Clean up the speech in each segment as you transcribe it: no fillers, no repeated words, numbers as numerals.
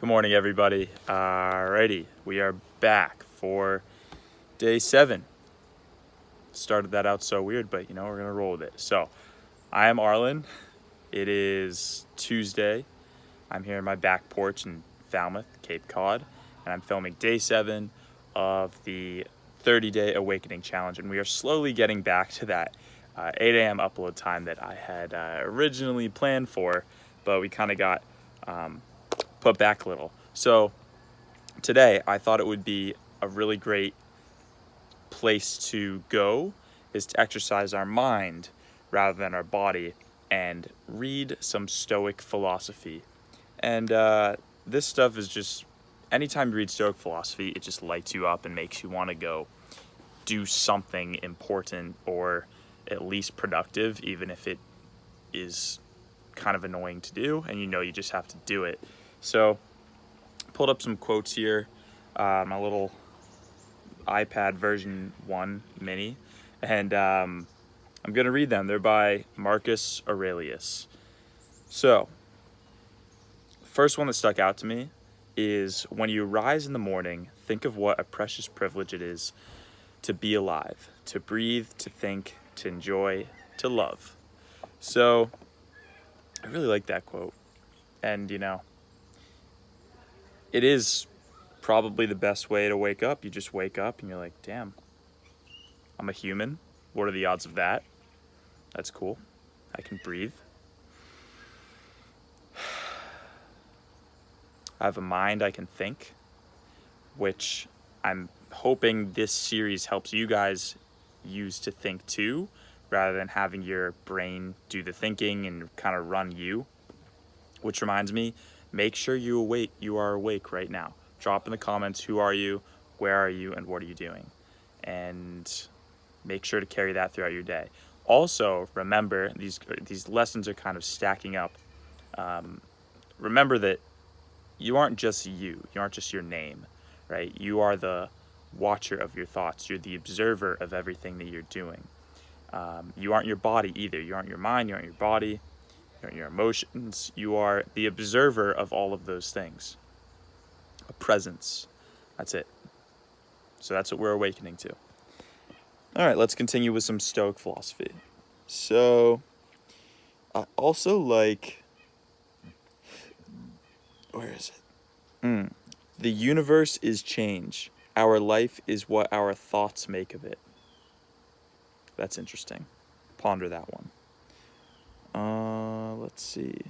Good morning, everybody. Alrighty, we are back for day 7. Started that out so weird, but we're gonna roll with it. So, I am Arlen. It is Tuesday. I'm here in my back porch in Falmouth, Cape Cod, and I'm filming day 7 of the 30-day awakening challenge, and we are slowly getting back to that 8 a.m. upload time that I had originally planned for, but we kind of got put back a little. So today I thought it would be a really great place to go is to exercise our mind rather than our body and read some Stoic philosophy. And this stuff is just, anytime you read Stoic philosophy, it just lights you up and makes you want to go do something important or at least productive, even if it is kind of annoying to do and you just have to do it. So pulled up some quotes here, my little iPad version 1 mini, and I'm going to read them. They're by Marcus Aurelius. So, first one that stuck out to me is, when you rise in the morning, think of what a precious privilege it is to be alive, to breathe, to think, to enjoy, to love. So, I really like that quote. And, it is probably the best way to wake up. You just wake up and you're like, damn, I'm a human. What are the odds of that? That's cool. I can breathe. I have a mind, I can think, which I'm hoping this series helps you guys use to think too, rather than having your brain do the thinking and kind of run you. Which reminds me, make sure you are awake right now. Drop in the comments, who are you, where are you, and what are you doing? And make sure to carry that throughout your day. Also, remember, these lessons are kind of stacking up. Remember that you aren't just you aren't just your name, right? You are the watcher of your thoughts. You're the observer of everything that you're doing. You aren't your body either. You aren't your mind, you aren't your body, you aren't your emotions. You are the observer of all of those things. A presence. That's it. So that's what we're awakening to. All right, let's continue with some Stoic philosophy. So, I also like, where is it? The universe is change. Our life is what our thoughts make of it. That's interesting. Ponder that one. Let's see.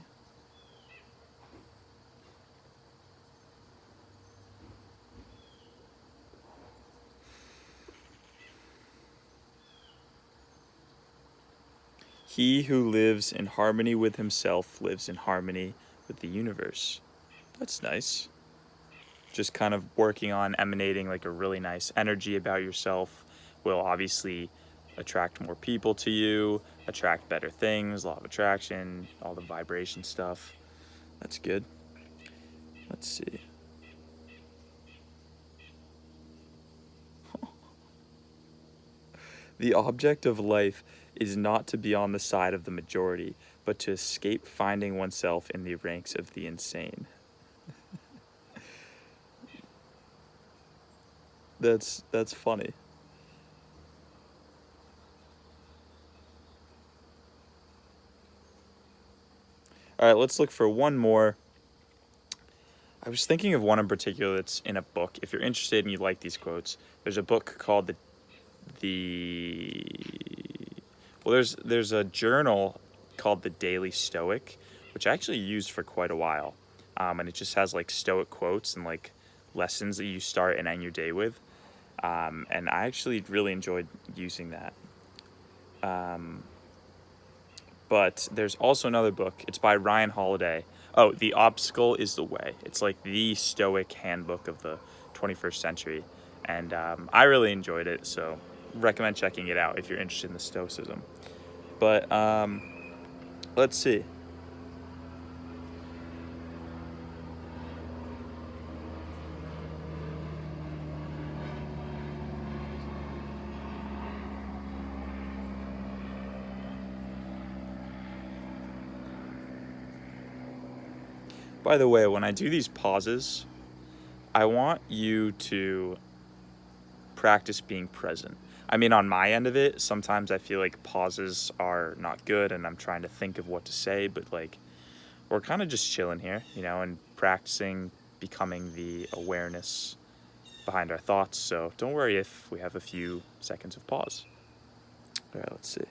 He who lives in harmony with himself lives in harmony with the universe. That's nice. Just kind of working on emanating like a really nice energy about yourself will obviously attract more people to you, attract better things, law of attraction, all the vibration stuff. That's good. Let's see. The object of life is not to be on the side of the majority, but to escape finding oneself in the ranks of the insane. That's funny. All right, let's look for one more. I was thinking of one in particular that's in a book. If you're interested and you like these quotes, there's a book called there's a journal called the Daily Stoic, which I actually used for quite a while. And it just has like Stoic quotes and like lessons that you start and end your day with. And I actually really enjoyed using that. But there's also another book. It's by Ryan Holiday. Oh, The Obstacle is the Way. It's like the Stoic handbook of the 21st century. And I really enjoyed it, so recommend checking it out if you're interested in the Stoicism. But let's see. By the way, when I do these pauses, I want you to practice being present. I mean, on my end of it, sometimes I feel like pauses are not good and I'm trying to think of what to say, but like we're kind of just chilling here, and practicing becoming the awareness behind our thoughts. So don't worry if we have a few seconds of pause. All right, let's see.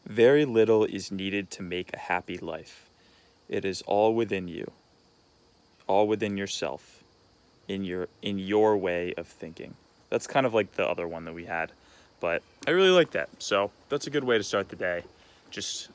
Very little is needed to make a happy life. It is all within you, all within yourself, in your way of thinking. That's kind of like the other one that we had, but I really like that. So that's a good way to start the day, just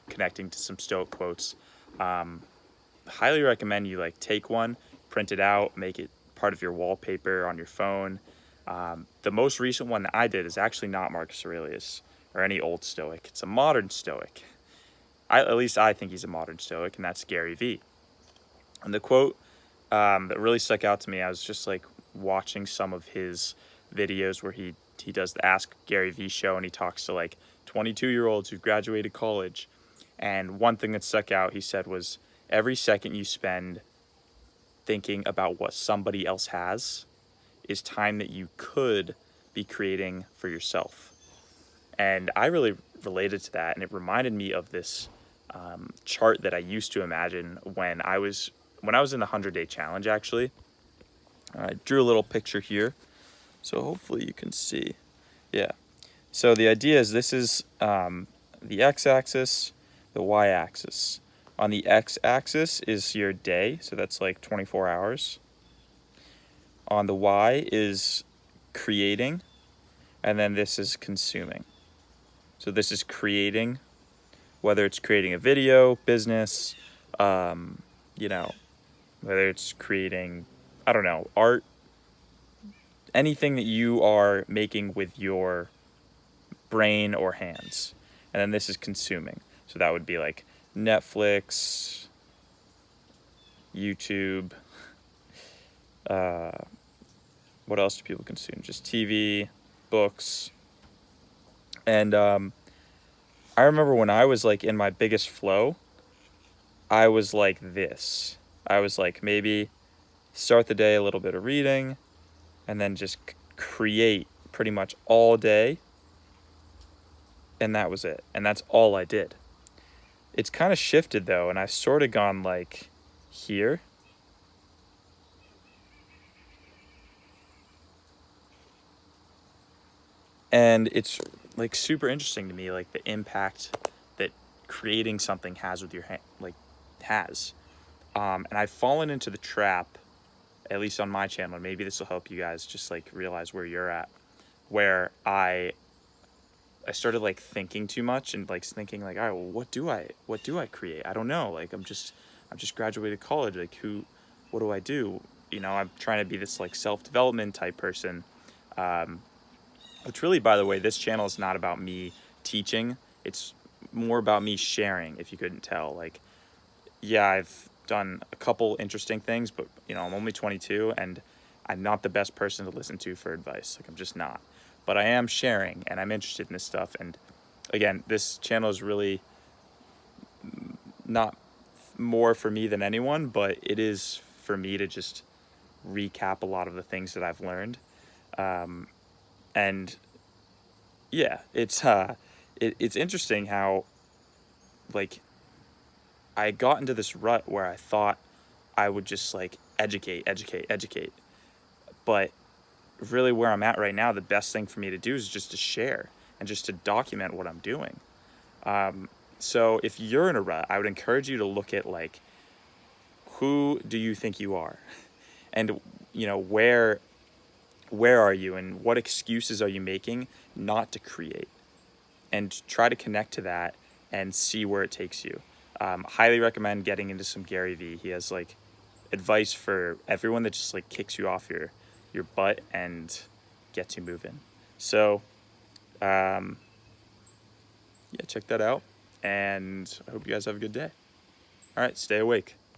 connecting to some Stoic quotes. Highly recommend you like take one, print it out, make it part of your wallpaper on your phone. The most recent one that I did is actually not Marcus Aurelius or any old Stoic. It's a modern Stoic. At least I think he's a modern Stoic, and that's Gary Vee. And the quote that really stuck out to me, I was just like watching some of his videos where he does the Ask Gary Vee show, and he talks to like 22-year-olds who graduated college. And one thing that stuck out, he said, was every second you spend thinking about what somebody else has is time that you could be creating for yourself. And I really related to that, and it reminded me of this chart that I used to imagine when I was in the 100-day challenge. Actually, I drew a little picture here, so hopefully you can see. Yeah. So the idea is this is the x-axis, the y-axis. On the x-axis is your day, so that's like 24 hours. On the y is creating, and then this is consuming. So this is creating, whether it's creating a video, business, whether it's creating, I don't know, art, anything that you are making with your brain or hands. And then this is consuming. So that would be like Netflix, YouTube. What else do people consume? Just TV, books. And I remember when I was like in my biggest flow, I was like this. I was like maybe start the day a little bit of reading and then just create pretty much all day. And that was it. And that's all I did. It's kind of shifted though, and I've sort of gone like here. And it's like super interesting to me, like the impact that creating something has with your hand, like has. And I've fallen into the trap, at least on my channel, and maybe this will help you guys just like realize where you're at, where I started like thinking too much and like thinking like, all right, well, what do I create? I don't know. Like I'm just graduated college. Like what do I do? I'm trying to be this like self-development type person. Which really, by the way, this channel is not about me teaching. It's more about me sharing, if you couldn't tell. Like, yeah, I've done a couple interesting things, but, I'm only 22, and I'm not the best person to listen to for advice. Like, I'm just not. But I am sharing, and I'm interested in this stuff. And, again, this channel is really not more for me than anyone, but it is for me to just recap a lot of the things that I've learned. And yeah, it's interesting how like I got into this rut where I thought I would just like educate, but really where I'm at right now, the best thing for me to do is just to share and just to document what I'm doing. So if you're in a rut, I would encourage you to look at like, who do you think you are? And, you know, where are you and what excuses are you making not to create? And try to connect to that and see where it takes you. Highly recommend getting into some Gary Vee. He has like advice for everyone that just like kicks you off your butt and gets you moving. So yeah, check that out, and I hope you guys have a good day. All right, stay awake.